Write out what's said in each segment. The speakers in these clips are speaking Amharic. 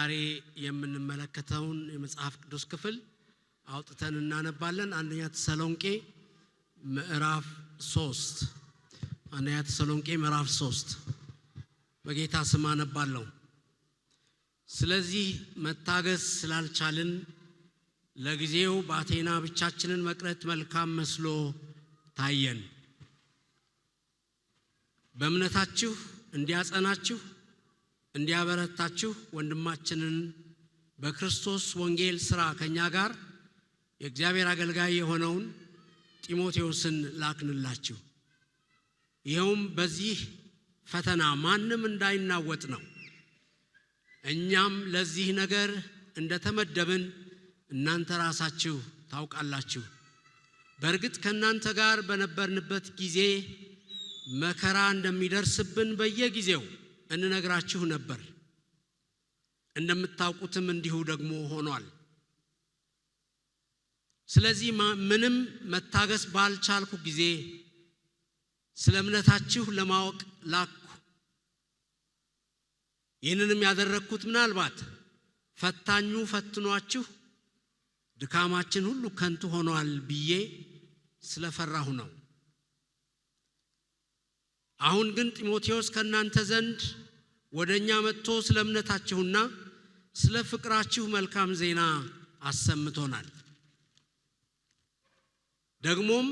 ዛሬ የምንመለከተውን የመጽሐፍ ቅዱስ ክፍል አውጥተን እናነባለን። አንደኛ ተሰሎንቄ ምዕራፍ 3 አንደኛ ተሰሎንቄ ምዕራፍ 3 በጌታ ስም አነባለሁ። ስለዚህ መታገስ ስላልቻልን ለጊዜው በአቴና ብቻችንን መቅረት መልካም መስሎ ታየን። በእምነታችሁ እንዲያጸናችሁ እንዲያበረታችሁ ወንድማችንን በክርስቶስ ወንጌል ሥራ ከኛ ጋር የእግዚአብሔር አገልጋይ የሆነውን ጢሞቴዎስን ላክንላችሁ። ይኸውም በዚህ ፈተና ማንም እንዳይናወጥ ነው። እኛም ለዚህ ነገር እንደተመደብን እናንተ ራሳችሁ ታውቃላችሁ። በእርግጥ ከእናንተ ጋር በነበርንበት ጊዜ መከራ እንደሚደርስብን በየጊዜው እንነግራችሁ ነበር። እንደምታውቁትም እንዲሁ ደግሞ ሆኗል። ስለዚህ ምንም መታገስ ባልቻልኩ ጊዜ ስለ እምነታችሁ ለማወቅ ላኩ። ይህንንም ያደረግኩት ምናልባት ፈታኙ ፈትኗችሁ ድካማችን ሁሉ ከንቱ ሆኗል ብዬ ስለፈራሁ ነው። አሁን ግን ጢሞቴዎስ ከእናንተ ዘንድ ወደኛ መጥቶ ስለ እምነታችሁና ስለ ፍቅራችሁ መልካም ዜና አሰምቶናል። ደግሞም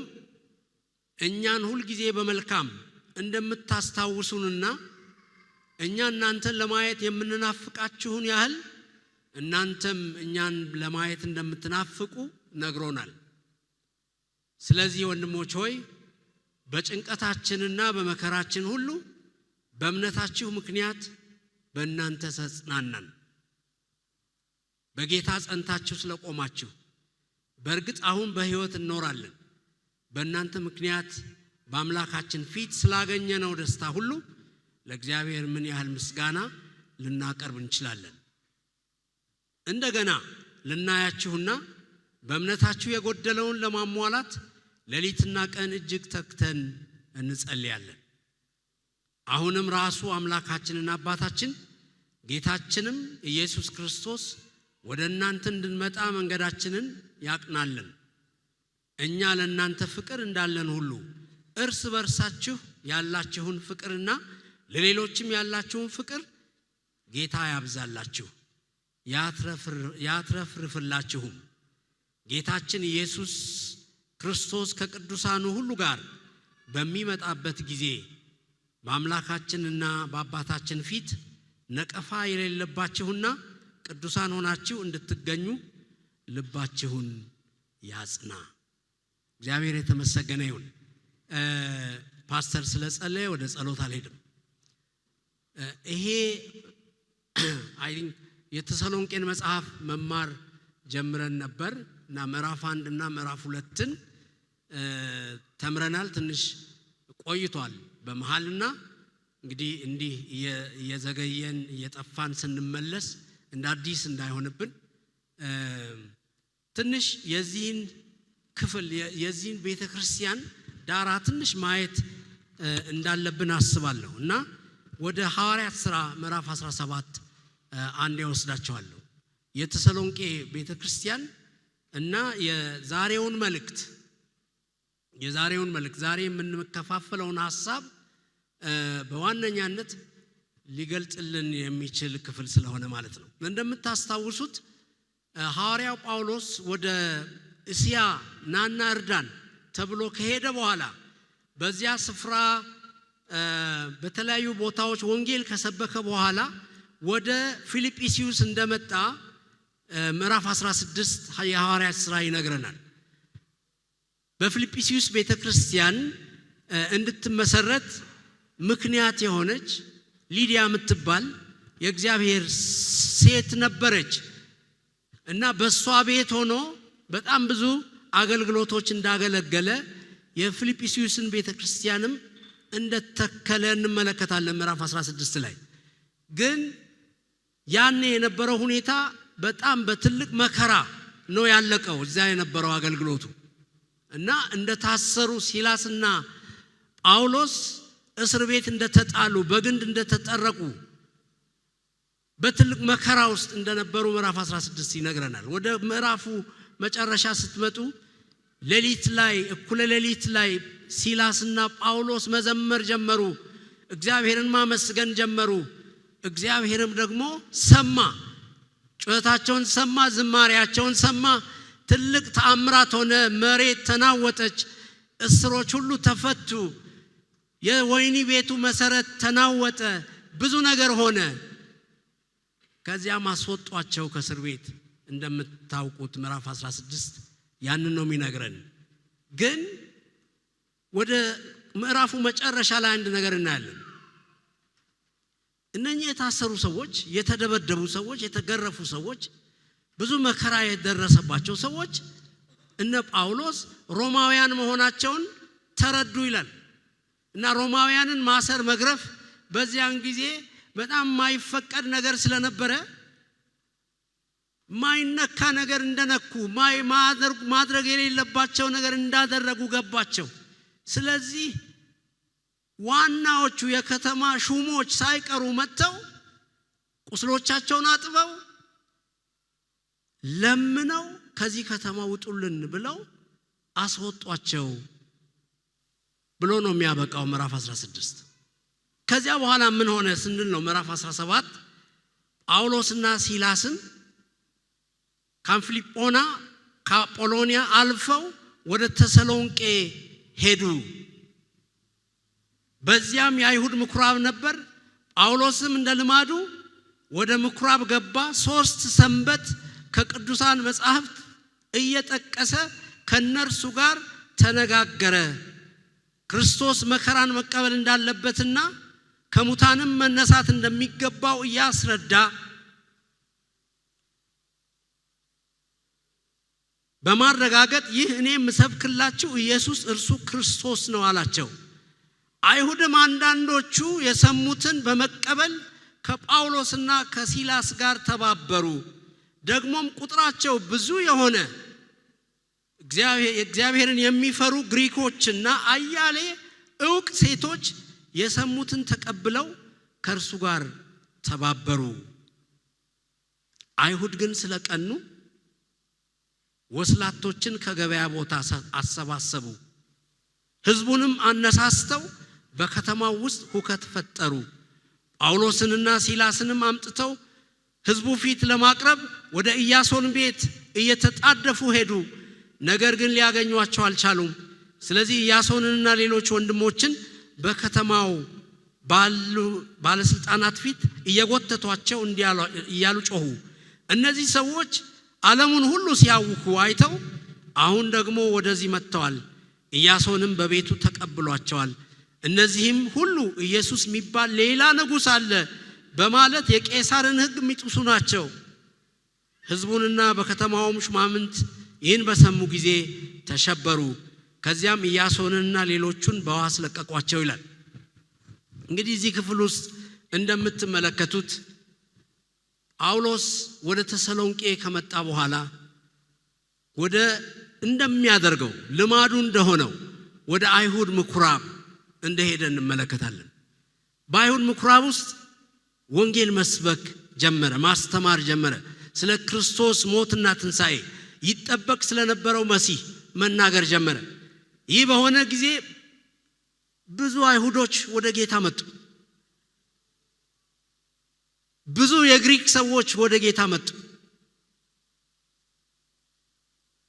እኛን ሁል ጊዜ በመልካም እንደምታስታውሱንና እኛ እናንተን ለማየት የምንናፍቃችሁን ያህል እናንተም እኛን ለማየት እንደምትናፍቁ ነግሮናል። ስለዚህ ወንድሞች ሆይ በጭንቀታችንና በመከራችን ሁሉ በእምነታችሁ ምክንያት በእናንተ ተጽናናን። በጌታ ጸንታችሁ ስለቆማችሁ በእርግጥ አሁን በሕይወት እንኖራለን። በእናንተ ምክንያት በአምላካችን ፊት ስላገኘነው ደስታ ሁሉ ለእግዚአብሔር ምን ያህል ምስጋና ልናቀርብ እንችላለን። እንደገና ልናያችሁና በእምነታችሁ የጎደለውን ለማሟላት ሌሊትና ቀን እጅግ ተግተን እንጸልያለን። አሁንም ራሱ አምላካችንና አባታችን ጌታችንም ኢየሱስ ክርስቶስ ወደ እናንተ እንድንመጣ መንገዳችንን ያቅናልን። እኛ ለእናንተ ፍቅር እንዳለን ሁሉ እርስ በርሳችሁ ያላችሁን ፍቅርና ለሌሎችም ያላችሁን ፍቅር ጌታ ያብዛላችሁ ያትረፍርፍላችሁም። ጌታችን ኢየሱስ ክርስቶስ ከቅዱሳኑ ሁሉ ጋር በሚመጣበት ጊዜ በአምላካችንና በአባታችን ፊት ነቀፋ የሌለባችሁና ቅዱሳን ሆናችሁ እንድትገኙ ልባችሁን ያጽና። እግዚአብሔር የተመሰገነ ይሁን። ፓስተር ስለጸለየ ወደ ጸሎት አልሄድም። ይሄ የተሰሎንቄን መጽሐፍ መማር ጀምረን ነበር እና ምዕራፍ 1 እና ምዕራፍ 2ን ተምረናል። ትንሽ ቆይቷል በመሃልና እንግዲህ እንዲህ የዘገየን የጠፋን ስንመለስ እንደ አዲስ እንዳይሆንብን ትንሽ የዚህን ክፍል የዚህን ቤተክርስቲያን ዳራ ትንሽ ማየት እንዳለብን አስባለሁ እና ወደ ሐዋርያት ሥራ ምዕራፍ 17 አንዴ ወስዳቸዋለሁ። የተሰሎንቄ ቤተክርስቲያን እና የዛሬውን መልእክት ዛሬ የምንከፋፈለውን ሐሳብ በዋነኛነት ሊገልጽልን የሚችል ክፍል ስለሆነ ማለት ነው። እንደምታስታውሱት ሐዋርያው ጳውሎስ ወደ እስያ ናና እርዳን ተብሎ ከሄደ በኋላ በዚያ ስፍራ በተለያዩ ቦታዎች ወንጌል ከሰበከ በኋላ ወደ ፊልጵስዩስ እንደመጣ ምዕራፍ 16 የሐዋርያት ሥራ ይነግረናል። በፊልጵስዩስ ቤተክርስቲያን እንድትመሰረት ምክንያት የሆነች ሊዲያ የምትባል የእግዚአብሔር ሴት ነበረች እና በሷ ቤት ሆኖ በጣም ብዙ አገልግሎቶች እንዳገለገለ የፊልጵስዩስን ቤተክርስቲያንም እንደተከለ እንመለከታለን። ምዕራፍ 16 ላይ ግን ያኔ የነበረው ሁኔታ በጣም በትልቅ መከራ ነው ያለቀው እዛ የነበረው አገልግሎቱ እና እንደታሰሩ ሲላስና ጳውሎስ እስር ቤት እንደተጣሉ በግንድ እንደተጠረቁ በትልቅ መከራ ውስጥ እንደነበሩ ምዕራፍ 16 ይነግረናል። ወደ ምዕራፉ መጨረሻ ስትመጡ ሌሊት ላይ እኩለ ሌሊት ላይ ሲላስና ጳውሎስ መዘመር ጀመሩ፣ እግዚአብሔርን ማመስገን ጀመሩ። እግዚአብሔርም ደግሞ ሰማ፣ ጩኸታቸውን ሰማ፣ ዝማሬያቸውን ሰማ። ትልቅ ተአምራት ሆነ። መሬት ተናወጠች፣ እስሮች ሁሉ ተፈቱ፣ የወይኒ ቤቱ መሰረት ተናወጠ፣ ብዙ ነገር ሆነ። ከዚያም አስወጧቸው ከእስር ቤት። እንደምታውቁት ምዕራፍ 16 ያንን ነው የሚነግረን። ግን ወደ ምዕራፉ መጨረሻ ላይ አንድ ነገር እናያለን። እነኚህ የታሰሩ ሰዎች፣ የተደበደቡ ሰዎች፣ የተገረፉ ሰዎች፣ ብዙ መከራ የደረሰባቸው ሰዎች እነ ጳውሎስ ሮማውያን መሆናቸውን ተረዱ ይላል። እና ሮማውያንን ማሰር፣ መግረፍ በዚያን ጊዜ በጣም ማይፈቀድ ነገር ስለነበረ ማይነካ ነገር እንደነኩ፣ ማድረግ የሌለባቸው ነገር እንዳደረጉ ገባቸው። ስለዚህ ዋናዎቹ የከተማ ሹሞች ሳይቀሩ መጥተው ቁስሎቻቸውን አጥበው ለምነው ከዚህ ከተማ ውጡልን ብለው አስወጧቸው ብሎ ነው የሚያበቃው ምዕራፍ 16። ከዚያ በኋላ ምን ሆነ ስንል ነው ምዕራፍ 17 ጳውሎስና ሲላስን ካምፍሊጶና ከአጶሎንያ አልፈው ወደ ተሰሎንቄ ሄዱ። በዚያም የአይሁድ ምኩራብ ነበር። ጳውሎስም እንደ ልማዱ ወደ ምኩራብ ገባ። 3 ሰንበት ከቅዱሳን መጻሕፍት እየጠቀሰ ከነርሱ ጋር ተነጋገረ። ክርስቶስ መከራን መቀበል እንዳለበትና ከሙታንም መነሳት እንደሚገባው እያስረዳ በማረጋገጥ ይህ እኔ የምሰብክላችሁ ኢየሱስ እርሱ ክርስቶስ ነው አላቸው። አይሁድም አንዳንዶቹ የሰሙትን በመቀበል ከጳውሎስና ከሲላስ ጋር ተባበሩ። ደግሞም ቁጥራቸው ብዙ የሆነ እግዚአብሔርን የሚፈሩ ግሪኮችና አያሌ ዕውቅ ሴቶች የሰሙትን ተቀብለው ከእርሱ ጋር ተባበሩ። አይሁድ ግን ስለቀኑ ወስላቶችን ከገበያ ቦታ አሰባሰቡ። ሕዝቡንም አነሳስተው በከተማው ውስጥ ሁከት ፈጠሩ። ጳውሎስንና ሲላስንም አምጥተው ሕዝቡ ፊት ለማቅረብ ወደ ኢያሶን ቤት እየተጣደፉ ሄዱ። ነገር ግን ሊያገኟቸው አልቻሉም። ስለዚህ ኢያሶንንና ሌሎች ወንድሞችን በከተማው ባሉ ባለስልጣናት ፊት እየጎተቷቸው እያሉ ጮሁ። እነዚህ ሰዎች ዓለሙን ሁሉ ሲያውኩ አይተው አሁን ደግሞ ወደዚህ መጥተዋል። ኢያሶንም በቤቱ ተቀብሏቸዋል። እነዚህም ሁሉ ኢየሱስ የሚባል ሌላ ንጉሥ አለ በማለት የቄሳርን ሕግ የሚጥሱ ናቸው። ሕዝቡንና በከተማውም ሹማምንት ይህን በሰሙ ጊዜ ተሸበሩ። ከዚያም ኢያሶንንና ሌሎቹን በዋስ ለቀቋቸው ይላል። እንግዲህ እዚህ ክፍል ውስጥ እንደምትመለከቱት ጳውሎስ ወደ ተሰሎንቄ ከመጣ በኋላ ወደ እንደሚያደርገው ልማዱ እንደሆነው ወደ አይሁድ ምኩራብ እንደሄደ እንመለከታለን። በአይሁድ ምኩራብ ውስጥ ወንጌል መስበክ ጀመረ፣ ማስተማር ጀመረ። ስለ ክርስቶስ ሞትና ትንሣኤ ይጠበቅ ስለነበረው መሲህ መናገር ጀመረ። ይህ በሆነ ጊዜ ብዙ አይሁዶች ወደ ጌታ መጡ። ብዙ የግሪክ ሰዎች ወደ ጌታ መጡ።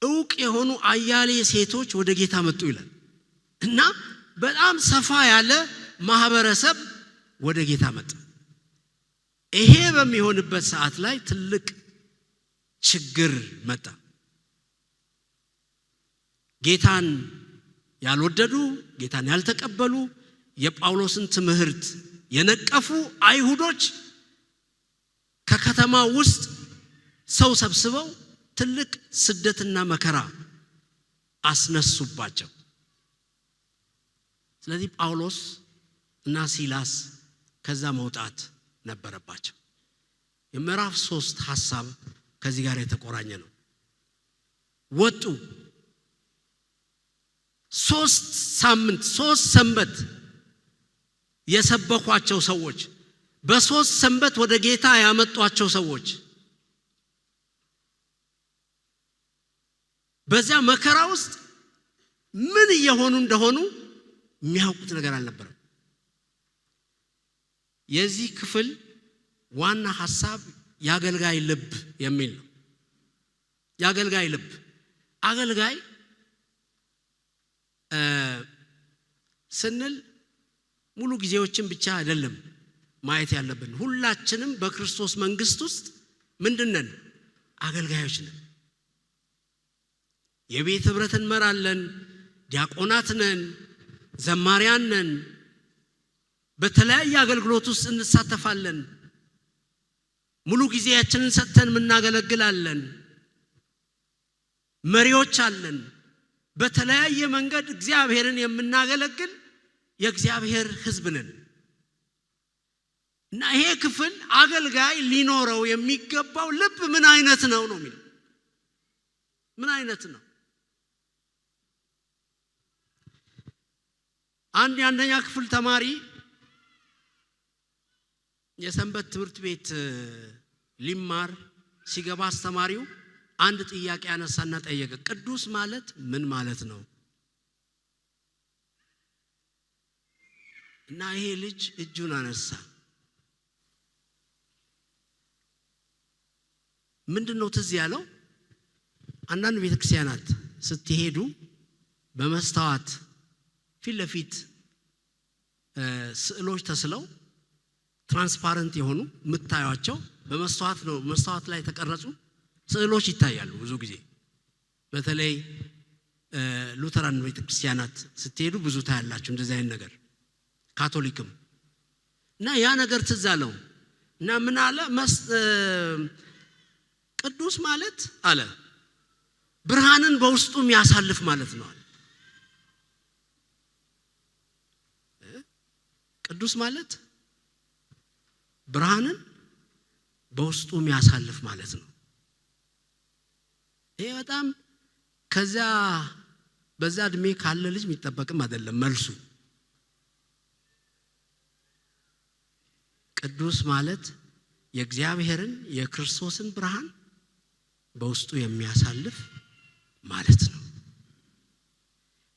ዕውቅ የሆኑ አያሌ ሴቶች ወደ ጌታ መጡ ይላል እና በጣም ሰፋ ያለ ማህበረሰብ ወደ ጌታ መጣ። ይሄ በሚሆንበት ሰዓት ላይ ትልቅ ችግር መጣ። ጌታን ያልወደዱ፣ ጌታን ያልተቀበሉ፣ የጳውሎስን ትምህርት የነቀፉ አይሁዶች ከከተማ ውስጥ ሰው ሰብስበው ትልቅ ስደትና መከራ አስነሱባቸው። ስለዚህ ጳውሎስ እና ሲላስ ከዛ መውጣት ነበረባቸው። የምዕራፍ 3 ሐሳብ ከዚህ ጋር የተቆራኘ ነው። ወጡ። 3 ሰንበት የሰበኳቸው ሰዎች በሶስት ሰንበት ወደ ጌታ ያመጧቸው ሰዎች በዚያ መከራ ውስጥ ምን እየሆኑ እንደሆኑ የሚያውቁት ነገር አልነበረም። የዚህ ክፍል ዋና ሐሳብ ያገልጋይ ልብ የሚል ነው። ያገልጋይ ልብ አገልጋይ ስንል ሙሉ ጊዜዎችን ብቻ አይደለም ማየት ያለብን። ሁላችንም በክርስቶስ መንግስት ውስጥ ምንድነን? አገልጋዮች ነን። የቤት ህብረት እንመራለን፣ ዲያቆናት ነን፣ ዘማሪያን ነን፣ በተለያየ አገልግሎት ውስጥ እንሳተፋለን። ሙሉ ጊዜያችንን ሰጥተን እናገለግላለን። መሪዎች አለን። በተለያየ መንገድ እግዚአብሔርን የምናገለግል የእግዚአብሔር ሕዝብ ነን እና ይሄ ክፍል አገልጋይ ሊኖረው የሚገባው ልብ ምን አይነት ነው ነው የሚለው። ምን አይነት ነው? አንድ የአንደኛ ክፍል ተማሪ የሰንበት ትምህርት ቤት ሊማር ሲገባ አስተማሪው አንድ ጥያቄ አነሳና ጠየቀ። ቅዱስ ማለት ምን ማለት ነው? እና ይሄ ልጅ እጁን አነሳ። ምንድነው ትዝ ያለው? አንዳንድ ቤተክርስቲያናት ስትሄዱ በመስታወት ፊት ለፊት ስዕሎች ተስለው ትራንስፓረንት የሆኑ ምታዩአቸው በመስታወት ነው። መስታወት ላይ ተቀረጹ ስዕሎች ይታያሉ ብዙ ጊዜ። በተለይ ሉተራን ቤተክርስቲያናት ስትሄዱ ብዙ ታያላችሁ እንደዚህ አይነት ነገር፣ ካቶሊክም። እና ያ ነገር ትዝ አለው እና ምን አለ? ቅዱስ ማለት አለ ብርሃንን በውስጡ የሚያሳልፍ ማለት ነው። ቅዱስ ማለት ብርሃንን በውስጡ የሚያሳልፍ ማለት ነው። ይሄ በጣም ከዛ በዛ እድሜ ካለ ልጅ የሚጠበቅም አይደለም መልሱ። ቅዱስ ማለት የእግዚአብሔርን የክርስቶስን ብርሃን በውስጡ የሚያሳልፍ ማለት ነው።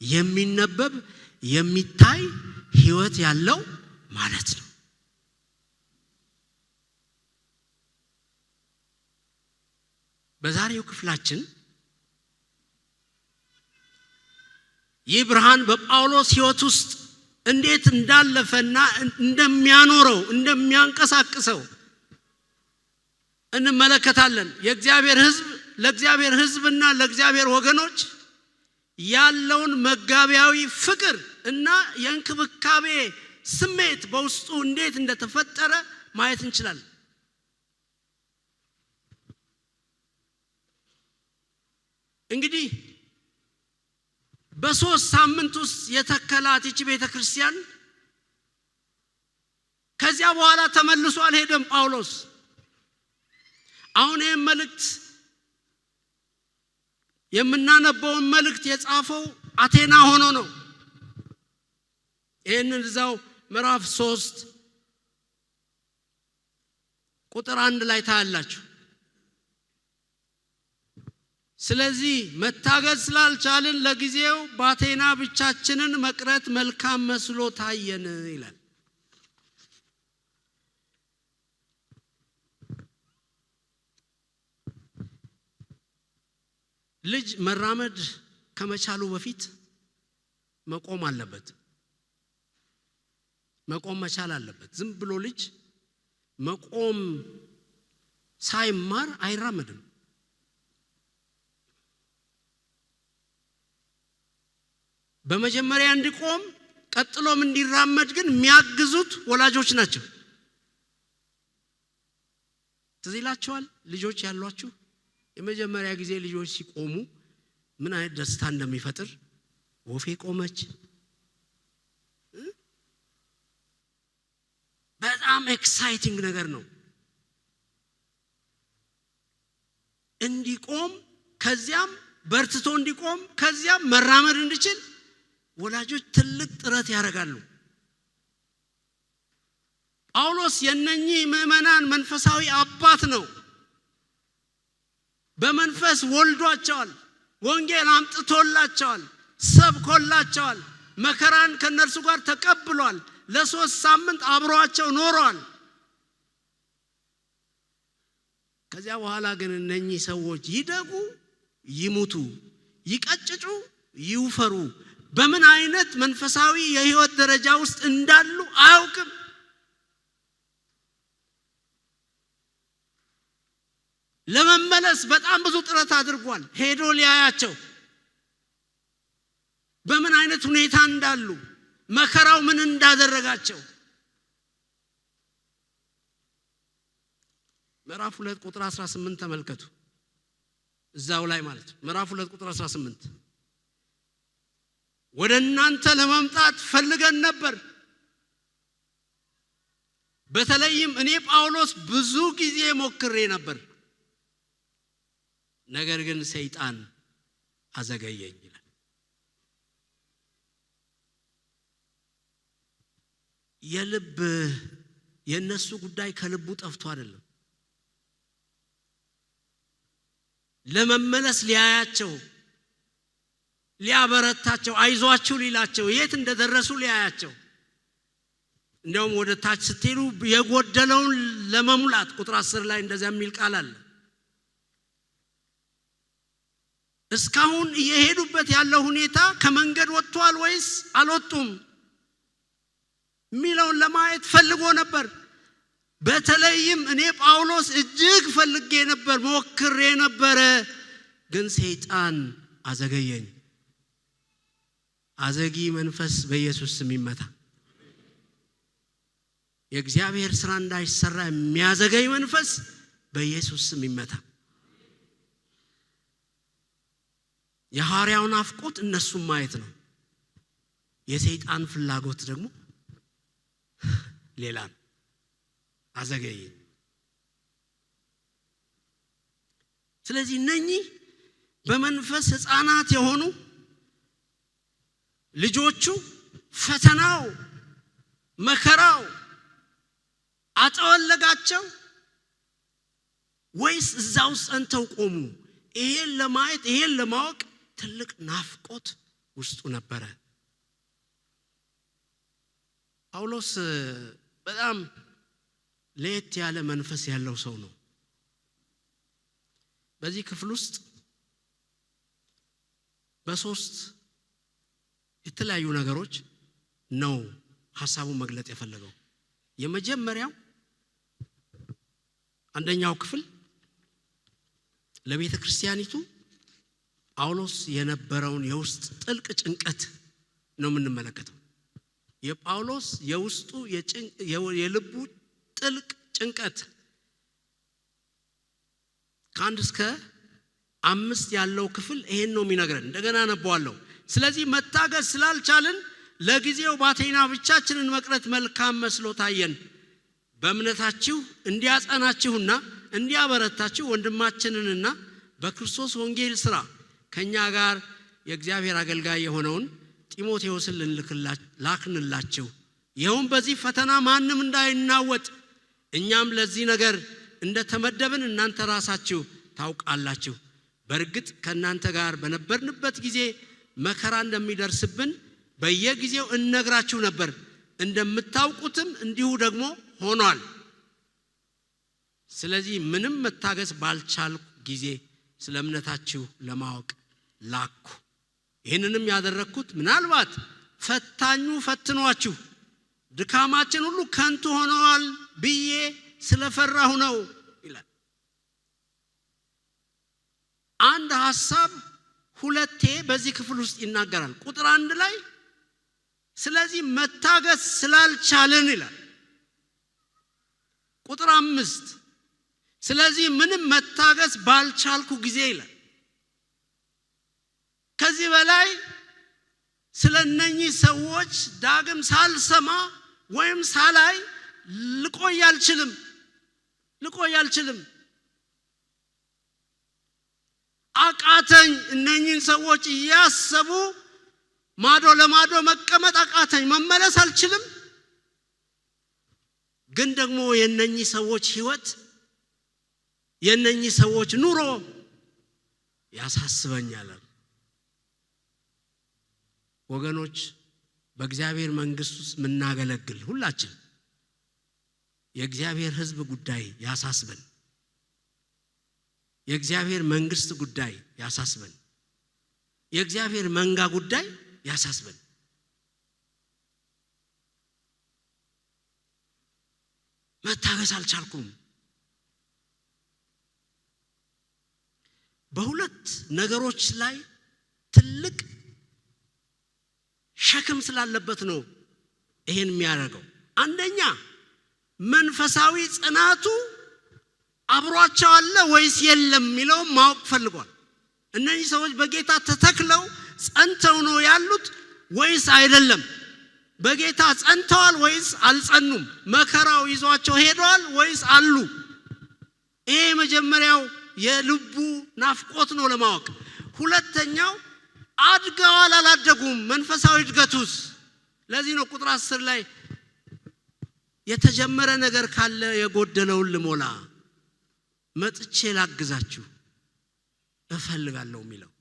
የሚነበብ የሚታይ ህይወት ያለው ማለት ነው። በዛሬው ክፍላችን ይህ ብርሃን በጳውሎስ ህይወት ውስጥ እንዴት እንዳለፈና እንደሚያኖረው እንደሚያንቀሳቅሰው እንመለከታለን። የእግዚአብሔር ሕዝብ ለእግዚአብሔር ሕዝብና ለእግዚአብሔር ወገኖች ያለውን መጋቢያዊ ፍቅር እና የእንክብካቤ ስሜት በውስጡ እንዴት እንደተፈጠረ ማየት እንችላለን። እንግዲህ በሶስት ሳምንት ውስጥ የተከላት ይህች ቤተክርስቲያን ከዚያ በኋላ ተመልሶ አልሄደም ጳውሎስ። አሁን ይህን መልእክት የምናነበውን መልእክት የጻፈው አቴና ሆኖ ነው። ይህንን እዛው ምዕራፍ 3 ቁጥር 1 ላይ ታያላችሁ። ስለዚህ መታገዝ ስላልቻልን ለጊዜው በአቴና ብቻችንን መቅረት መልካም መስሎ ታየን ይላል። ልጅ መራመድ ከመቻሉ በፊት መቆም አለበት። መቆም መቻል አለበት። ዝም ብሎ ልጅ መቆም ሳይማር አይራመድም። በመጀመሪያ እንዲቆም ቀጥሎም እንዲራመድ ግን የሚያግዙት ወላጆች ናቸው። ትዝ ይላችኋል ልጆች ያሏችሁ የመጀመሪያ ጊዜ ልጆች ሲቆሙ ምን አይነት ደስታ እንደሚፈጥር። ወፌ ቆመች፣ በጣም ኤክሳይቲንግ ነገር ነው። እንዲቆም ከዚያም በርትቶ እንዲቆም ከዚያም መራመድ እንዲችል ወላጆች ትልቅ ጥረት ያደርጋሉ። ጳውሎስ የነኚህ ምዕመናን መንፈሳዊ አባት ነው። በመንፈስ ወልዷቸዋል። ወንጌል አምጥቶላቸዋል። ሰብኮላቸዋል። መከራን ከነርሱ ጋር ተቀብሏል። ለ3 ሳምንት አብሯቸው ኖሯል። ከዚያ በኋላ ግን እነኚህ ሰዎች ይደጉ፣ ይሙቱ፣ ይቀጭጩ፣ ይውፈሩ በምን አይነት መንፈሳዊ የህይወት ደረጃ ውስጥ እንዳሉ አያውቅም። ለመመለስ በጣም ብዙ ጥረት አድርጓል። ሄዶ ሊያያቸው በምን አይነት ሁኔታ እንዳሉ፣ መከራው ምን እንዳደረጋቸው። ምዕራፍ 2 ቁጥር 18 ተመልከቱ። እዛው ላይ ማለት ነው። ምዕራፍ 2 ቁጥር 18 ወደ እናንተ ለመምጣት ፈልገን ነበር። በተለይም እኔ ጳውሎስ ብዙ ጊዜ ሞክሬ ነበር፣ ነገር ግን ሰይጣን አዘገየኝ ይላል። የነሱ ጉዳይ ከልቡ ጠፍቶ አይደለም። ለመመለስ ሊያያቸው፣ ሊያበረታቸው፣ አይዟችሁ ሊላቸው፣ የት እንደደረሱ ሊያያቸው። እንደውም ወደ ታች ስትሄዱ የጎደለውን ለመሙላት ቁጥር 10 ላይ እንደዚያ የሚል ቃል አለ። እስካሁን እየሄዱበት ያለው ሁኔታ ከመንገድ ወጥቷል ወይስ አልወጡም ሚለውን ለማየት ፈልጎ ነበር። በተለይም እኔ ጳውሎስ እጅግ ፈልጌ ነበር፣ ሞክሬ ነበር፣ ግን ሰይጣን አዘገየኝ። አዘጊ መንፈስ በኢየሱስ ስም ይመታ። የእግዚአብሔር ሥራ እንዳይሰራ የሚያዘገይ መንፈስ በኢየሱስ ስም ይመታ። የሐዋርያው ናፍቆት እነሱን ማየት ነው። የሰይጣን ፍላጎት ደግሞ ሌላ ነው። አዘገየኝ። ስለዚህ እነኚህ በመንፈስ ሕፃናት የሆኑ ልጆቹ ፈተናው፣ መከራው አጠወለጋቸው ወይስ እዛው ጸንተው ቆሙ? ይሄን ለማየት ይሄን ለማወቅ ትልቅ ናፍቆት ውስጡ ነበረ። ጳውሎስ በጣም ለየት ያለ መንፈስ ያለው ሰው ነው። በዚህ ክፍል ውስጥ በ3 የተለያዩ ነገሮች ነው ሐሳቡን መግለጽ የፈለገው። የመጀመሪያው አንደኛው ክፍል ለቤተ ክርስቲያኒቱ ጳውሎስ የነበረውን የውስጥ ጥልቅ ጭንቀት ነው የምንመለከተው። የጳውሎስ የውስጡ የልቡ ጥልቅ ጭንቀት ከ1 እስከ 5 ያለው ክፍል ይሄን ነው የሚነግረን። እንደገና አነበዋለሁ። ስለዚህ መታገስ ስላልቻልን ለጊዜው በአቴና ብቻችንን መቅረት መልካም መስሎ ታየን። በእምነታችሁ እንዲያጸናችሁና እንዲያበረታችሁ ወንድማችንንና በክርስቶስ ወንጌል ሥራ ከኛ ጋር የእግዚአብሔር አገልጋይ የሆነውን ጢሞቴዎስን ላክንላችሁ። ይኸውም በዚህ ፈተና ማንም እንዳይናወጥ እኛም ለዚህ ነገር እንደተመደብን እናንተ ራሳችሁ ታውቃላችሁ። በእርግጥ ከእናንተ ጋር በነበርንበት ጊዜ መከራ እንደሚደርስብን በየጊዜው እንነግራችሁ ነበር፣ እንደምታውቁትም እንዲሁ ደግሞ ሆኗል። ስለዚህ ምንም መታገስ ባልቻልኩ ጊዜ ስለ እምነታችሁ ለማወቅ ላኩ። ይህንንም ያደረግኩት ምናልባት ፈታኙ ፈትኗችሁ ድካማችን ሁሉ ከንቱ ሆነዋል ብዬ ስለፈራሁ ነው ይላል። አንድ ሐሳብ ሁለቴ በዚህ ክፍል ውስጥ ይናገራል። ቁጥር 1 ላይ ስለዚህ መታገስ ስላልቻልን ይላል። ቁጥር 5 ስለዚህ ምንም መታገስ ባልቻልኩ ጊዜ ይላል። ከዚህ በላይ ስለነኚህ ሰዎች ዳግም ሳልሰማ ወይም ሳላይ ልቆይ አልችልም። አቃተኝ። እነኚህን ሰዎች እያሰቡ ማዶ ለማዶ መቀመጥ አቃተኝ። መመለስ አልችልም። ግን ደግሞ የነኚህ ሰዎች ህይወት የነኚህ ሰዎች ኑሮ ያሳስበኛል። ወገኖች በእግዚአብሔር መንግስት ውስጥ ምናገለግል ሁላችን የእግዚአብሔር ህዝብ ጉዳይ ያሳስበን። የእግዚአብሔር መንግስት ጉዳይ ያሳስበን። የእግዚአብሔር መንጋ ጉዳይ ያሳስበን። መታገስ አልቻልኩም። በሁለት ነገሮች ላይ ትልቅ ሸክም ስላለበት ነው ይሄን የሚያደርገው። አንደኛ መንፈሳዊ ጽናቱ አብሯቸው አለ ወይስ የለም የሚለው ማወቅ ፈልጓል። እነዚህ ሰዎች በጌታ ተተክለው ጸንተው ነው ያሉት ወይስ አይደለም? በጌታ ጸንተዋል ወይስ አልጸኑም? መከራው ይዟቸው ሄደዋል ወይስ አሉ? ይሄ መጀመሪያው የልቡ ናፍቆት ነው ለማወቅ። ሁለተኛው አድገዋል አላደጉም? መንፈሳዊ እድገቱስ? ለዚህ ነው ቁጥር 10 ላይ የተጀመረ ነገር ካለ የጎደለውን ልሞላ መጥቼ ላግዛችሁ እፈልጋለሁ የሚለው።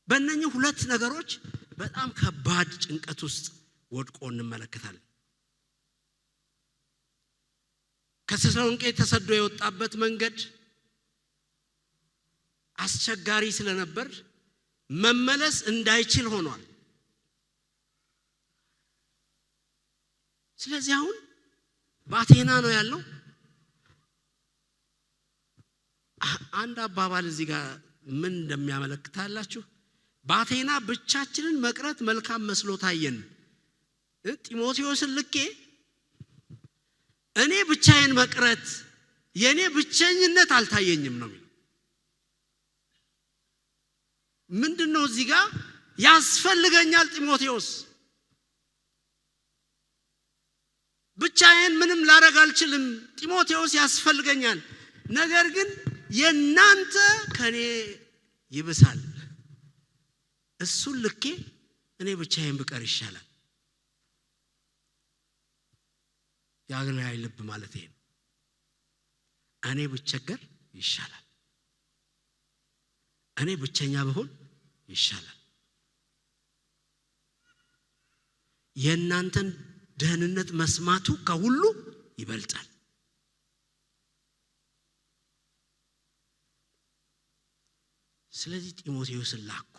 በእነኚህ ሁለት ነገሮች በጣም ከባድ ጭንቀት ውስጥ ወድቆ እንመለከታለን። ከተሰሎንቄ ተሰዶ የወጣበት መንገድ አስቸጋሪ ስለነበር መመለስ እንዳይችል ሆኗል። ስለዚህ አሁን በአቴና ነው ያለው። አንድ አባባል እዚህ ጋር ምን እንደሚያመለክታላችሁ፣ በአቴና ብቻችንን መቅረት መልካም መስሎ ታየን። ጢሞቴዎስን ልኬ እኔ ብቻዬን መቅረት የኔ ብቸኝነት አልታየኝም ነው የሚለው። ምንድነው እዚህ ጋር ያስፈልገኛል ጢሞቴዎስ፣ ብቻዬን ምንም ላደርግ አልችልም፣ ጢሞቴዎስ ያስፈልገኛል። ነገር ግን የናንተ ከኔ ይብሳል። እሱን ልኬ እኔ ብቻዬን ብቀር ይሻላል። ያገለላይ ልብ ማለት ይሄ ነው። እኔ ብቸገር ይሻላል፣ እኔ ብቸኛ ብሆን ይሻላል። የናንተን ደህንነት መስማቱ ከሁሉ ይበልጣል። ስለዚህ ጢሞቴዎስን ላኩ።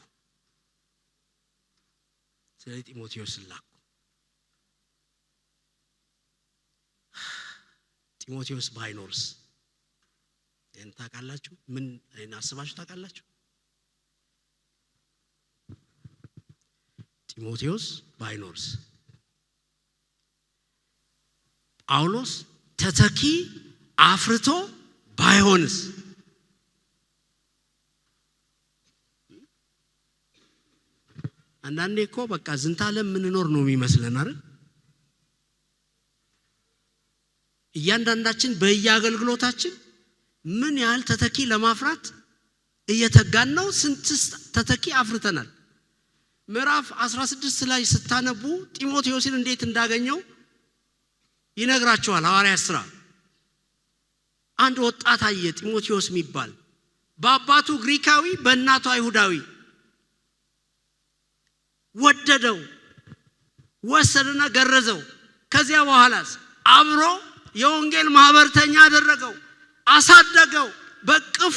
ጢሞቴዎስ ባይኖርስ ታውቃላችሁ? ምን አስባችሁ ታውቃላችሁ? ጢሞቴዎስ ባይኖርስ፣ ጳውሎስ ተተኪ አፍርቶ ባይሆንስ? አንዳንዴ እኮ በቃ ዝንታለም ምንኖር ነው የሚመስለን አይደል? እያንዳንዳችን በየአገልግሎታችን ምን ያህል ተተኪ ለማፍራት እየተጋን ነው? ስንት ተተኪ አፍርተናል? ምዕራፍ 16 ላይ ስታነቡ ጢሞቴዎስን እንዴት እንዳገኘው ይነግራቸዋል። ሐዋርያት ሥራ አንድ ወጣት አየ፣ ጢሞቴዎስ የሚባል በአባቱ ግሪካዊ በእናቱ አይሁዳዊ፣ ወደደው፣ ወሰደና ገረዘው። ከዚያ በኋላስ አብሮ የወንጌል ማህበርተኛ አደረገው፣ አሳደገው። በቅፉ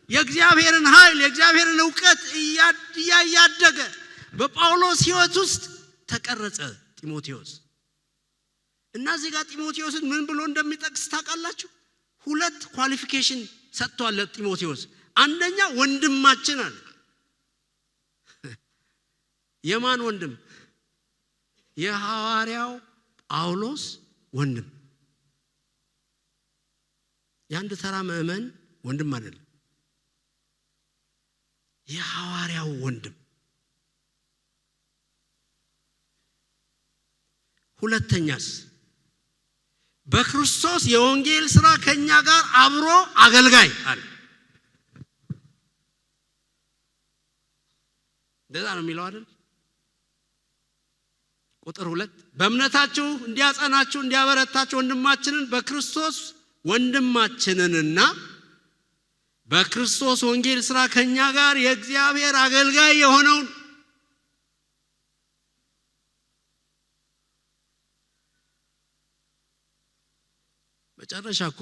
የእግዚአብሔርን ኃይል የእግዚአብሔርን ዕውቀት እያያደገ በጳውሎስ ሕይወት ውስጥ ተቀረጸ ጢሞቴዎስ። እና እዚህ ጋር ጢሞቴዎስን ምን ብሎ እንደሚጠቅስ ታውቃላችሁ? ሁለት ኳሊፊኬሽን ሰጥቷል ለጢሞቴዎስ። አንደኛ ወንድማችን አለ። የማን ወንድም? የሐዋርያው ጳውሎስ ወንድም። የአንድ ተራ ምዕመን ወንድም አይደለም፣ የሐዋርያው ወንድም። ሁለተኛስ በክርስቶስ የወንጌል ሥራ ከኛ ጋር አብሮ አገልጋይ አለ። እንደዛ ነው የሚለው አይደል? ቁጥር 2 በእምነታችሁ እንዲያጸናችሁ እንዲያበረታችሁ ወንድማችንንና በክርስቶስ ወንጌል ሥራ ከኛ ጋር የእግዚአብሔር አገልጋይ የሆነውን መጨረሻ እኮ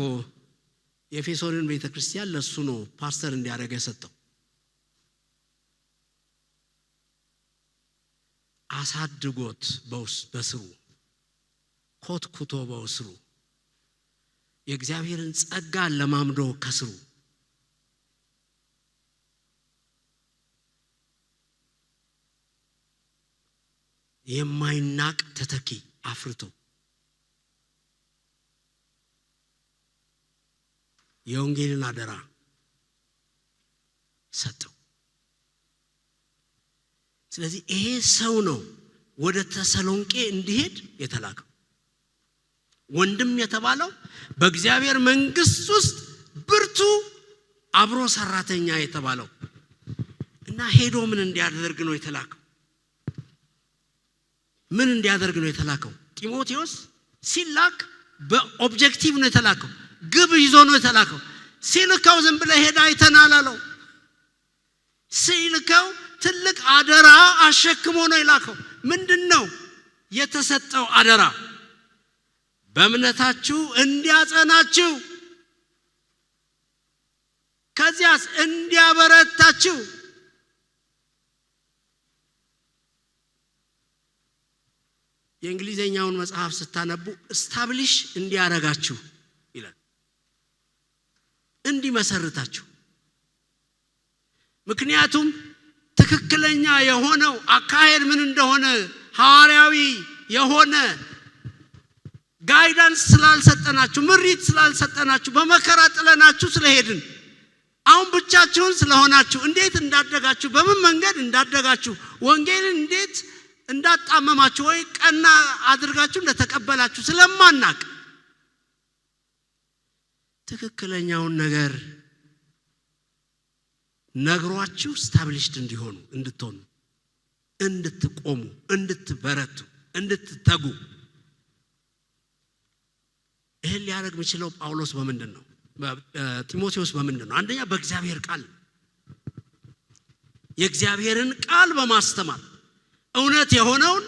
የኤፌሶንን ቤተክርስቲያን ለሱ ነው ፓስተር እንዲያደርግ የሰጠው። አሳድጎት በስሩ ኮትኩቶ በስሩ የእግዚአብሔርን ጸጋ ለማምዶ ከስሩ የማይናቅ ተተኪ አፍርቶ የወንጌልን አደራ ሰጠው። ስለዚህ ይሄ ሰው ነው ወደ ተሰሎንቄ እንዲሄድ የተላከው። ወንድም የተባለው በእግዚአብሔር መንግስት ውስጥ ብርቱ አብሮ ሰራተኛ የተባለው እና ሄዶ ምን እንዲያደርግ ነው የተላከው? ምን እንዲያደርግ ነው የተላከው? ጢሞቴዎስ ሲላክ በኦብጀክቲቭ ነው የተላከው። ግብ ይዞ ነው የተላከው። ሲልከው ዝም ብለ ሄዳ አይተናል አለው። ሲልከው ትልቅ አደራ አሸክሞ ነው የላከው። ምንድነው የተሰጠው አደራ? በእምነታችሁ እንዲያጸናችሁ ከዚያስ እንዲያበረታችሁ የእንግሊዘኛውን መጽሐፍ ስታነቡ ስታብሊሽ እንዲያረጋችሁ ይላል፣ እንዲመሰርታችሁ። ምክንያቱም ትክክለኛ የሆነው አካሄድ ምን እንደሆነ ሐዋርያዊ የሆነ ጋይዳንስ ስላልሰጠናችሁ፣ ምሪት ስላልሰጠናችሁ፣ በመከራ ጥለናችሁ ስለሄድን፣ አሁን ብቻችሁን ስለሆናችሁ፣ እንዴት እንዳደጋችሁ፣ በምን መንገድ እንዳደጋችሁ፣ ወንጌልን እንዴት እንዳጣመማችሁ ወይ ቀና አድርጋችሁ እንደተቀበላችሁ ስለማናቅ ትክክለኛውን ነገር ነግሯችሁ ስታብሊሽድ እንዲሆኑ እንድትሆኑ፣ እንድትቆሙ፣ እንድትበረቱ፣ እንድትተጉ። ይሄን ሊያደርግ የሚችለው ጳውሎስ በምንድን ነው? ጢሞቴዎስ በምንድን ነው? አንደኛ በእግዚአብሔር ቃል፣ የእግዚአብሔርን ቃል በማስተማር እውነት የሆነውን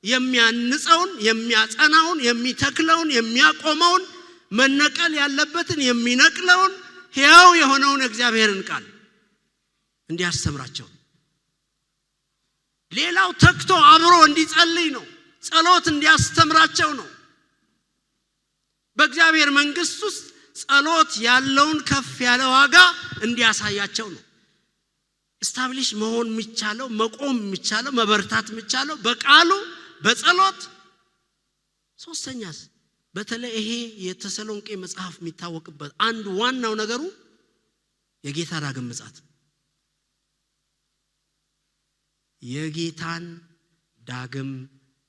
የሚያንጸውን፣ የሚያጸናውን፣ የሚተክለውን፣ የሚያቆመውን፣ መነቀል ያለበትን የሚነቅለውን ሕያው የሆነውን የእግዚአብሔርን ቃል እንዲያስተምራቸው። ሌላው ተክቶ አብሮ እንዲጸልይ ነው። ጸሎት እንዲያስተምራቸው ነው። በእግዚአብሔር መንግስት ውስጥ ጸሎት ያለውን ከፍ ያለ ዋጋ እንዲያሳያቸው ነው። ስታብሊሽ መሆን የሚቻለው፣ መቆም የሚቻለው፣ መበርታት የሚቻለው በቃሉ በጸሎት። ሶስተኛስ በተለይ ይሄ የተሰሎንቄ መጽሐፍ የሚታወቅበት አንድ ዋናው ነገሩ የጌታ ዳግም ምጽአት። የጌታን ዳግም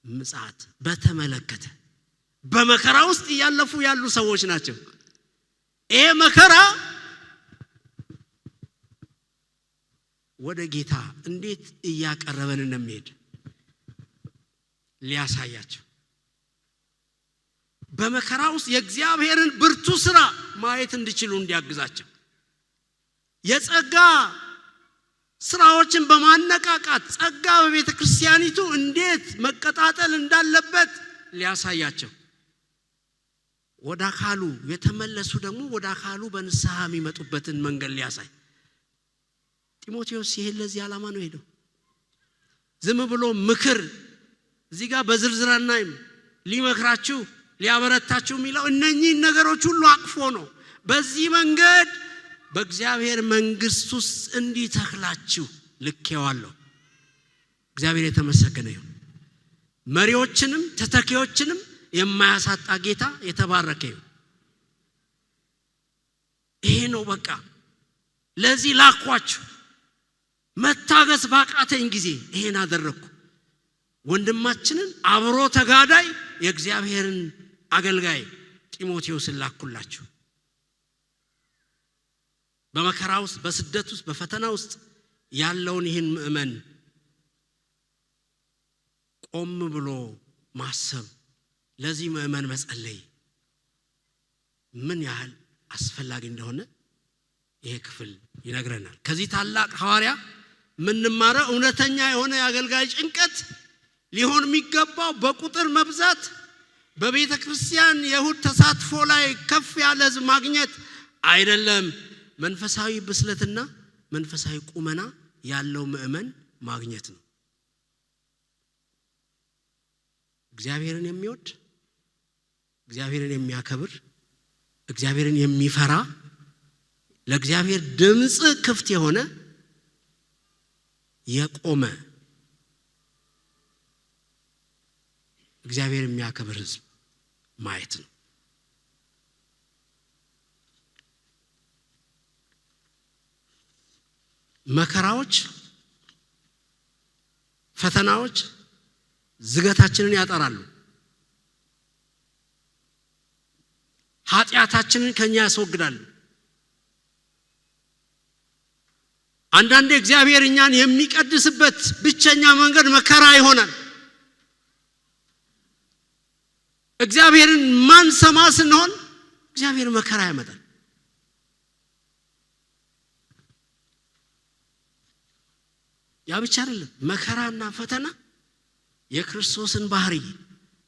ምጽአት በተመለከተ በመከራ ውስጥ ያለፉ ያሉ ሰዎች ናቸው። ይሄ መከራ ወደ ጌታ እንዴት እያቀረበን እንደሚሄድ ሊያሳያቸው፣ በመከራ ውስጥ የእግዚአብሔርን ብርቱ ሥራ ማየት እንዲችሉ እንዲያግዛቸው፣ የጸጋ ስራዎችን በማነቃቃት ጸጋ በቤተ ክርስቲያኒቱ እንዴት መቀጣጠል እንዳለበት ሊያሳያቸው፣ ወደ አካሉ የተመለሱ ደግሞ ወደ አካሉ በንስሐ የሚመጡበትን መንገድ ሊያሳይ። ጢሞቴዎስ ይሄን ለዚህ ዓላማ ነው ሄደው። ዝም ብሎ ምክር እዚህ ጋር በዝርዝራናይም ሊመክራችሁ ሊያበረታችሁ የሚለው እነኚህ ነገሮች ሁሉ አቅፎ ነው። በዚህ መንገድ በእግዚአብሔር መንግስት ውስጥ እንዲተክላችሁ ልኬዋለሁ። እግዚአብሔር የተመሰገነ ይሁን። መሪዎችንም ተተኪዎችንም የማያሳጣ ጌታ የተባረከ ይሁን። ይሄ ነው በቃ ለዚህ ላኳችሁ። መታገስ ባቃተኝ ጊዜ ይሄን አደረኩ። ወንድማችንን አብሮ ተጋዳይ የእግዚአብሔርን አገልጋይ ጢሞቴዎስን ላኩላችሁ። በመከራ ውስጥ፣ በስደት ውስጥ፣ በፈተና ውስጥ ያለውን ይህን ምእመን ቆም ብሎ ማሰብ ለዚህ ምእመን መጸለይ ምን ያህል አስፈላጊ እንደሆነ ይሄ ክፍል ይነግረናል። ከዚህ ታላቅ ሐዋርያ ምንማረው እውነተኛ የሆነ የአገልጋይ ጭንቀት ሊሆን የሚገባው በቁጥር መብዛት በቤተ ክርስቲያን የእሁድ ተሳትፎ ላይ ከፍ ያለ ሕዝብ ማግኘት አይደለም። መንፈሳዊ ብስለትና መንፈሳዊ ቁመና ያለው ምእመን ማግኘት ነው። እግዚአብሔርን የሚወድ እግዚአብሔርን የሚያከብር እግዚአብሔርን የሚፈራ ለእግዚአብሔር ድምጽ ክፍት የሆነ የቆመ እግዚአብሔር የሚያከብር ሕዝብ ማየት ነው። መከራዎች ፈተናዎች ዝገታችንን ያጠራሉ። ኃጢአታችንን ከኛ ያስወግዳሉ። አንዳንዴ እግዚአብሔር እኛን የሚቀድስበት ብቸኛ መንገድ መከራ ይሆናል። እግዚአብሔርን ማንሰማ ስንሆን እግዚአብሔር መከራ ያመጣል። ያ ብቻ አይደለም፣ መከራና ፈተና የክርስቶስን ባህሪ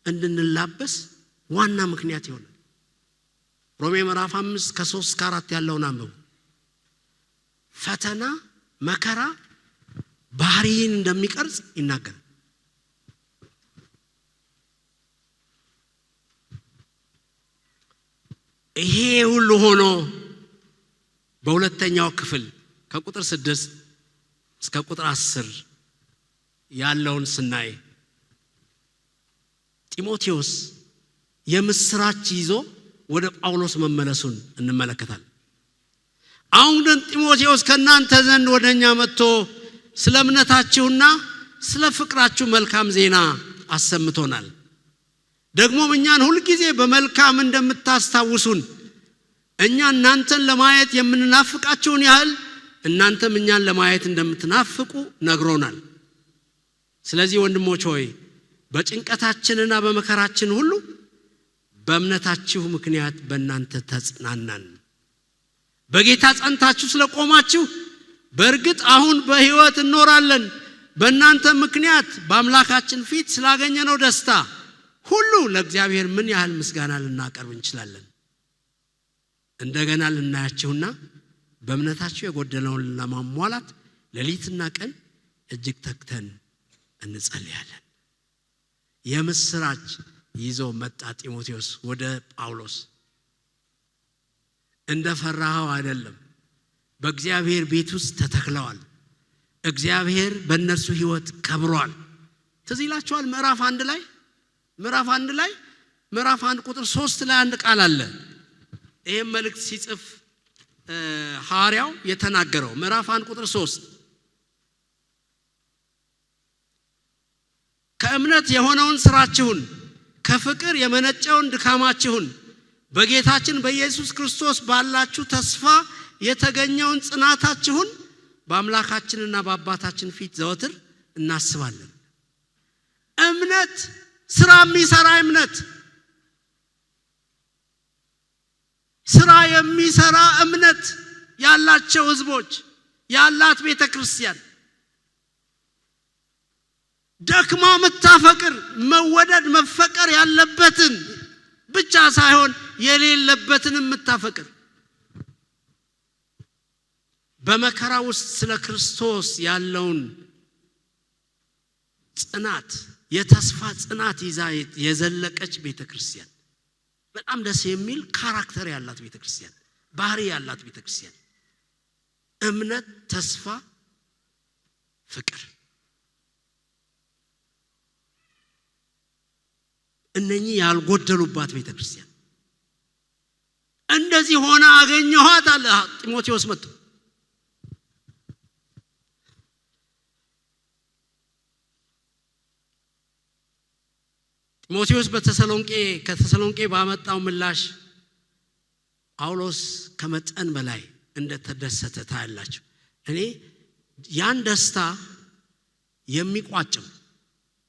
እንድንላበስ ዋና ምክንያት ይሆናል። ሮሜ ምዕራፍ 5 ከ3 እስከ 4 ያለውን አንብቡ። ፈተና መከራ ባህሪን እንደሚቀርጽ ይናገራል። ይሄ ሁሉ ሆኖ በሁለተኛው ክፍል ከቁጥር 6 እስከ ቁጥር 10 ያለውን ስናይ ጢሞቴዎስ የምስራች ይዞ ወደ ጳውሎስ መመለሱን እንመለከታለን። አሁን ግን ጢሞቴዎስ ከናንተ ዘንድ ወደኛ መጥቶ ስለ እምነታችሁና ስለ ፍቅራችሁ መልካም ዜና አሰምቶናል። ደግሞም እኛን ሁሉ ጊዜ በመልካም እንደምታስታውሱን እኛ እናንተን ለማየት የምንናፍቃችሁን ያህል እናንተም እኛን ለማየት እንደምትናፍቁ ነግሮናል። ስለዚህ ወንድሞች ሆይ በጭንቀታችንና በመከራችን ሁሉ በእምነታችሁ ምክንያት በእናንተ ተጽናናን። በጌታ ጸንታችሁ ስለቆማችሁ በእርግጥ አሁን በሕይወት እንኖራለን። በእናንተ ምክንያት በአምላካችን ፊት ስላገኘነው ደስታ ሁሉ ለእግዚአብሔር ምን ያህል ምስጋና ልናቀርብ እንችላለን። እንደገና ልናያችሁና በእምነታችሁ የጎደለውን ለማሟላት ሌሊትና ቀን እጅግ ተግተን እንጸልያለን። የምስራች ይዞ መጣ ጢሞቴዎስ ወደ ጳውሎስ። እንደፈራኸው አይደለም፣ በእግዚአብሔር ቤት ውስጥ ተተክለዋል። እግዚአብሔር በእነርሱ ሕይወት ከብሯል። ትዝ ይላችኋል ምዕራፍ 1 ቁጥር 3 ላይ አንድ ቃል አለ። ይሄም መልእክት ሲጽፍ ሐዋርያው የተናገረው ምዕራፍ 1 ቁጥር 3 ከእምነት የሆነውን ስራችሁን ከፍቅር የመነጨውን ድካማችሁን በጌታችን በኢየሱስ ክርስቶስ ባላችሁ ተስፋ የተገኘውን ጽናታችሁን በአምላካችንና በአባታችን ፊት ዘወትር እናስባለን። እምነት ስራ የሚሰራ እምነት ስራ የሚሰራ እምነት ያላቸው ህዝቦች ያላት ቤተክርስቲያን ደክማ መታፈቅር መወደድ መፈቀር ያለበትን ብቻ ሳይሆን የሌለበትን መታፈቅር በመከራ ውስጥ ስለ ክርስቶስ ያለውን ጽናት የተስፋ ጽናት ይዛ የዘለቀች ቤተክርስቲያን በጣም ደስ የሚል ካራክተር ያላት ቤተክርስቲያን ባህሪ ያላት ቤተክርስቲያን እምነት ተስፋ ፍቅር እነኚህ ያልጎደሉባት ቤተክርስቲያን እንደዚህ ሆነ አገኘኋት አለ ጢሞቴዎስ መጥቶ። ጢሞቴዎስ ከተሰሎንቄ ባመጣው ምላሽ ጳውሎስ ከመጠን በላይ እንደተደሰተ ታያላችሁ። እኔ ያን ደስታ የሚቋጭም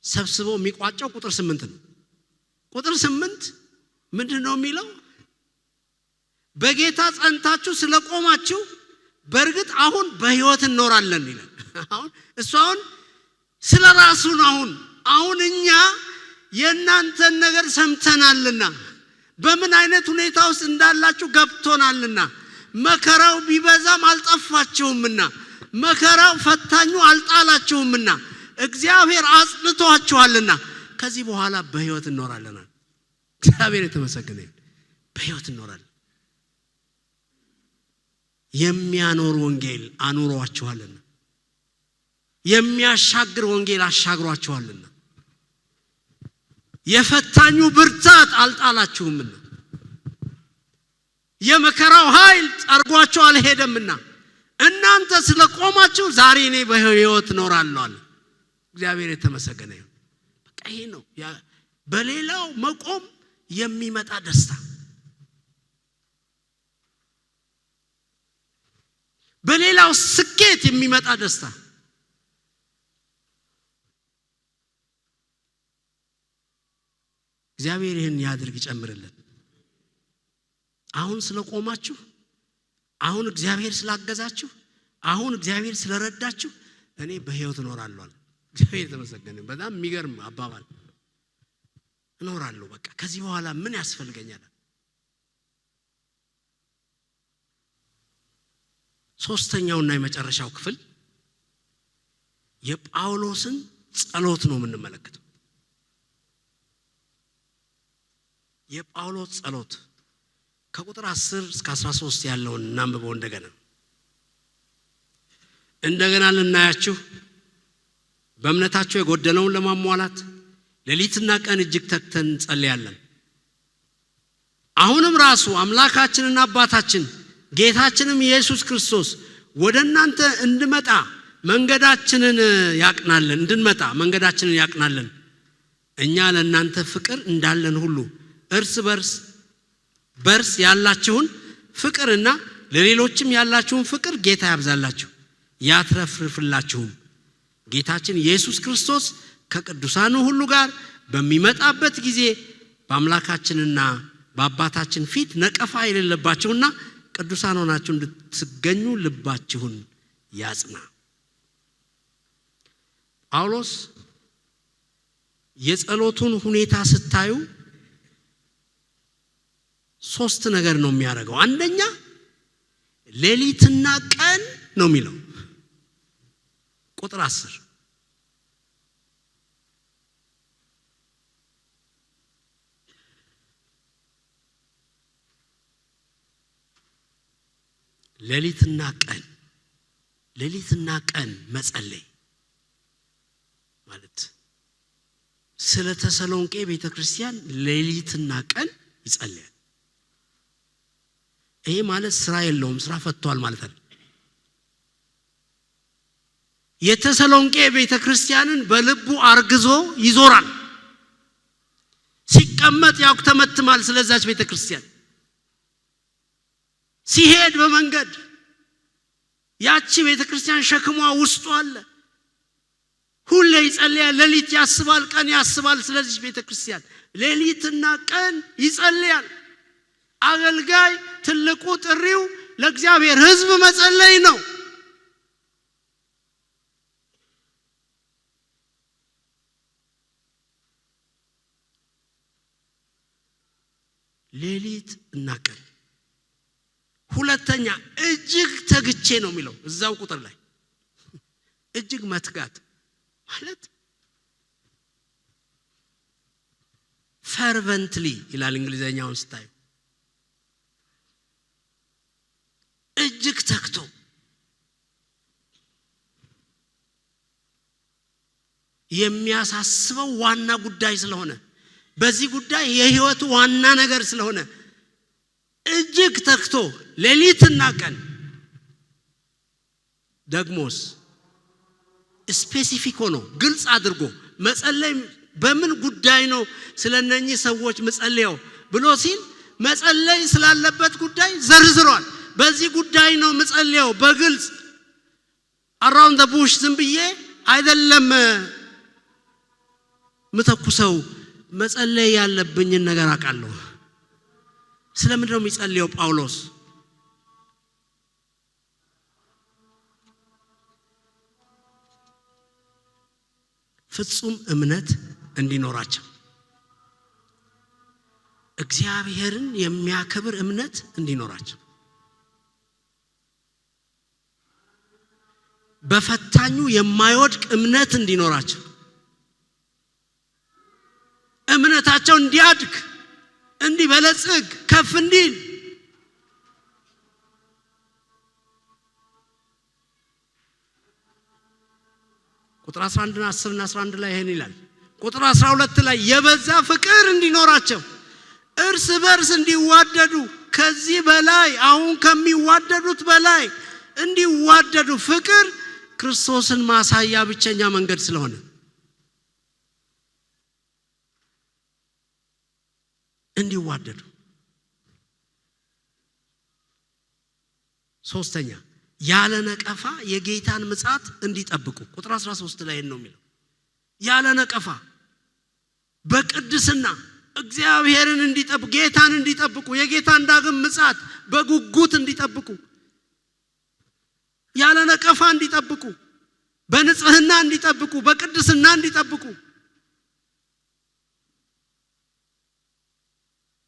ሰብስቦ የሚቋጨው ቁጥር 8 ነው። ቁጥር 8 ምንድነው የሚለው? በጌታ ጸንታችሁ ስለቆማችሁ በእርግጥ አሁን በሕይወት እንኖራለን ይላል። አሁን እሱ አሁን ስለራሱ ነው። አሁን እኛ የእናንተን ነገር ሰምተናልና በምን አይነት ሁኔታ ውስጥ እንዳላችሁ ገብቶናልና መከራው ቢበዛም አልጠፋችሁምና መከራው ፈታኙ አልጣላችሁምና እግዚአብሔር አጽንቷችኋልና ከዚህ በኋላ በሕይወት እንኖራለን። እግዚአብሔር የተመሰገነ ይሁን። በሕይወት እንኖራለን። የሚያኖር ወንጌል አኑሯችኋልና የሚያሻግር ወንጌል አሻግሯችኋልና የፈታኙ ብርታት አልጣላችሁምና የመከራው ኃይል ጠርጓችሁ አልሄደምና እናንተ ስለቆማችሁ ዛሬ እኔ በሕይወት እኖራለሁ አለ። እግዚአብሔር የተመሰገነ ይሁን። በቃ ይሄ ነው በሌላው መቆም የሚመጣ ደስታ፣ በሌላው ስኬት የሚመጣ ደስታ። እግዚአብሔር ይህን ያድርግ ይጨምርልን። አሁን ስለቆማችሁ፣ አሁን እግዚአብሔር ስላገዛችሁ፣ አሁን እግዚአብሔር ስለረዳችሁ እኔ በሕይወት እኖራለሁ። እግዚአብሔር የተመሰገነ። በጣም የሚገርም አባባል። እኖራለሁ በቃ ከዚህ በኋላ ምን ያስፈልገኛል? ሶስተኛውና የመጨረሻው ክፍል የጳውሎስን ጸሎት ነው የምንመለከተው። የጳውሎስ ጸሎት ከቁጥር 10 እስከ 13 ያለውን እናንብበው። እንደገና ልናያችሁ በእምነታችሁ የጎደለውን ለማሟላት ሌሊትና ቀን እጅግ ተግተን እንጸልያለን። አሁንም ራሱ አምላካችንና አባታችን ጌታችንም ኢየሱስ ክርስቶስ ወደ እናንተ እንድንመጣ መንገዳችንን ያቅናልን። እኛ ለእናንተ ፍቅር እንዳለን ሁሉ እርስ በርስ ያላችሁን ፍቅርና ለሌሎችም ያላችሁን ፍቅር ጌታ ያብዛላችሁ ያትረፍርፍላችሁም። ጌታችን ኢየሱስ ክርስቶስ ከቅዱሳኑ ሁሉ ጋር በሚመጣበት ጊዜ በአምላካችንና በአባታችን ፊት ነቀፋ የሌለባችሁና ቅዱሳን ሆናችሁ እንድትገኙ ልባችሁን ያጽና። ጳውሎስ የጸሎቱን ሁኔታ ስታዩ 3 ነገር ነው የሚያደርገው። አንደኛ ሌሊትና ቀን ነው የሚለው ቁጥር 10። ሌሊትና ቀን መጸለይ ማለት ስለ ተሰሎንቄ ቤተክርስቲያን ሌሊትና ቀን ይጸልያል። ይሄ ማለት ስራ የለውም፣ ስራ ፈቷል ማለት አይደል። የተሰሎንቄ ቤተክርስቲያንን በልቡ አርግዞ ይዞራል። ሲቀመጥ ያውተመትማል ስለዛች ቤተክርስቲያን። ሲሄድ በመንገድ ያቺ ቤተክርስቲያን ሸክሟ ውስጡ አለ። ሁሌ ይጸልያል። ሌሊት ያስባል፣ ቀን ያስባል ስለዚህ ቤተክርስቲያን። ሌሊትና ቀን ይጸልያል። አገልጋይ ትልቁ ጥሪው ለእግዚአብሔር ሕዝብ መጸለይ ነው። ሌሊት እና ቀን። ሁለተኛ እጅግ ተግቼ ነው የሚለው እዛው ቁጥር ላይ። እጅግ መትጋት ማለት ፈርቨንትሊ ይላል እንግሊዘኛውን ስታዩ። እጅግ ተግቶ የሚያሳስበው ዋና ጉዳይ ስለሆነ፣ በዚህ ጉዳይ የህይወቱ ዋና ነገር ስለሆነ እጅግ ተግቶ ሌሊትና ቀን። ደግሞስ ስፔሲፊክ ሆኖ ግልጽ አድርጎ መጸለይ በምን ጉዳይ ነው ስለነኚህ ሰዎች መጸለየው ብሎ ሲል መጸለይ ስላለበት ጉዳይ ዘርዝሯል። በዚህ ጉዳይ ነው መጸለየው በግልጽ አራውንድ ዘ ቡሽ ዝም ብዬ አይደለም ምተኩሰው መጸለይ ያለብኝን ነገር አውቃለሁ። ስለምንድነው የሚጸልየው ጳውሎስ? ፍጹም እምነት እንዲኖራቸው፣ እግዚአብሔርን የሚያከብር እምነት እንዲኖራቸው፣ በፈታኙ የማይወድቅ እምነት እንዲኖራቸው፣ እምነታቸው እንዲያድግ፣ እንዲበለጽግ፣ ከፍ እንዲል። ቁጥር 11 እና 10 እና 11 ላይ ይሄን ይላል። ቁጥር 12 ላይ የበዛ ፍቅር እንዲኖራቸው፣ እርስ በርስ እንዲዋደዱ፣ ከዚህ በላይ አሁን ከሚዋደዱት በላይ እንዲዋደዱ። ፍቅር ክርስቶስን ማሳያ ብቸኛ መንገድ ስለሆነ እንዲዋደዱ። ሶስተኛ ያለ ነቀፋ የጌታን ምጽአት እንዲጠብቁ። ቁጥር 13 ላይ ነው የሚለው ያለ ነቀፋ በቅድስና እግዚአብሔርን እንዲጠብቁ፣ ጌታን እንዲጠብቁ፣ የጌታን ዳግም ምጽአት በጉጉት እንዲጠብቁ፣ ያለ ነቀፋ እንዲጠብቁ፣ በንጽህና እንዲጠብቁ፣ በቅድስና እንዲጠብቁ።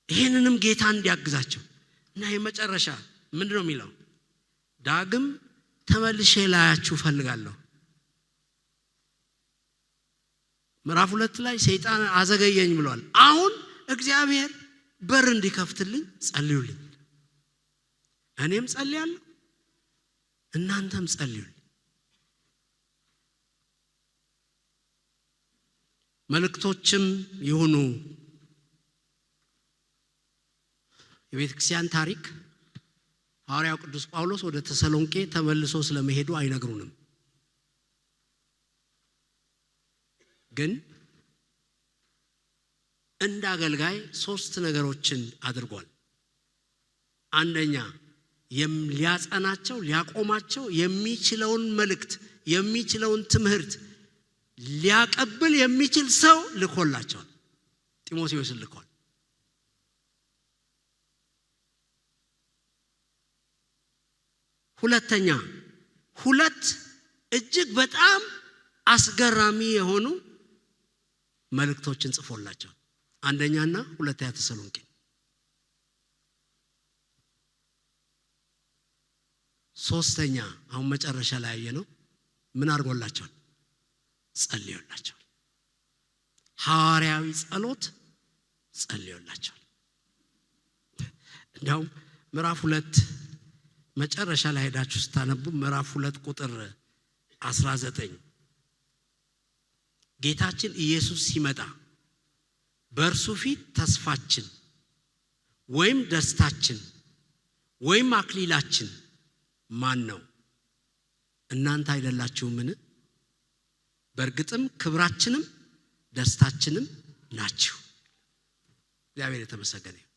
ይሄንንም ጌታ እንዲያግዛቸው እና የመጨረሻ ምንድነው የሚለው? ዳግም ተመልሼ ላያችሁ ፈልጋለሁ። ምዕራፍ 2 ላይ ሰይጣን አዘገየኝ ብሏል። አሁን እግዚአብሔር በር እንዲከፍትልኝ ጸልዩልኝ። እኔም ጸልያለሁ፣ እናንተም ጸልዩልኝ። መልእክቶችም ይሁኑ የቤተክርስቲያን ታሪክ ሐዋርያው ቅዱስ ጳውሎስ ወደ ተሰሎንቄ ተመልሶ ስለመሄዱ አይነግሩንም። ግን እንደ አገልጋይ 3 ነገሮችን አድርጓል። አንደኛ ሊያጸናቸው ሊያቆማቸው የሚችለውን መልእክት የሚችለውን ትምህርት ሊያቀብል የሚችል ሰው ልኮላቸዋል። ጢሞቴዎስን ልኳል። ሁለተኛ 2 እጅግ በጣም አስገራሚ የሆኑ መልእክቶችን ጽፎላቸው፣ አንደኛና ሁለተኛ ተሰሎንቄ። ሶስተኛ አሁን መጨረሻ ላይ ያየነው ምን አድርጎላቸዋል? ጸልዮላቸዋል። ሐዋርያዊ ጸሎት ጸልዮላቸዋል። እንዲያውም ምዕራፍ 2 መጨረሻ ላይ ሄዳችሁ ስታነቡ ምዕራፍ 2 ቁጥር 19 ጌታችን ኢየሱስ ሲመጣ በእርሱ ፊት ተስፋችን ወይም ደስታችን ወይም አክሊላችን ማን ነው? እናንተ አይደላችሁምን? በእርግጥም ክብራችንም ደስታችንም ናችሁ። እግዚአብሔር የተመሰገነ ይሁን።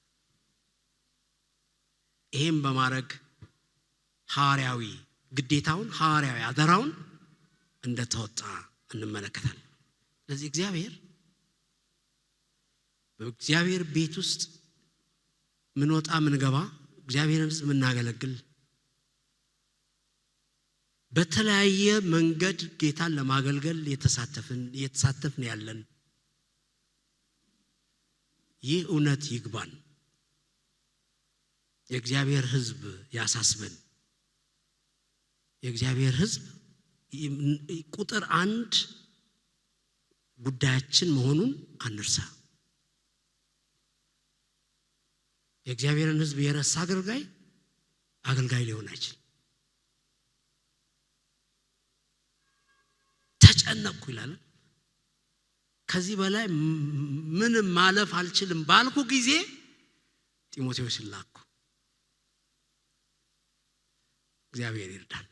ይሄን በማድረግ ሐዋርያዊ ግዴታውን ሐዋርያዊ አደራውን እንደተወጣ እንመለከታለን። ስለዚህ በእግዚአብሔር ቤት ውስጥ ምን ወጣ ምን ገባ እግዚአብሔርን ምናገለግል በተለያየ መንገድ ጌታን ለማገልገል የተሳተፍን ያለን ይህ እውነት ይግባን። የእግዚአብሔር ሕዝብ ያሳስበን። የእግዚአብሔር ሕዝብ ቁጥር 1 ጉዳያችን መሆኑን አንርሳ። የእግዚአብሔርን ሕዝብ የረሳ አገልጋይ ሊሆን አይችልም። ተጨነቅኩ ይላል። ከዚህ በላይ ምንም ማለፍ አልችልም ባልኩ ጊዜ ጢሞቴዎስን ላኩ። እግዚአብሔር ይርዳን።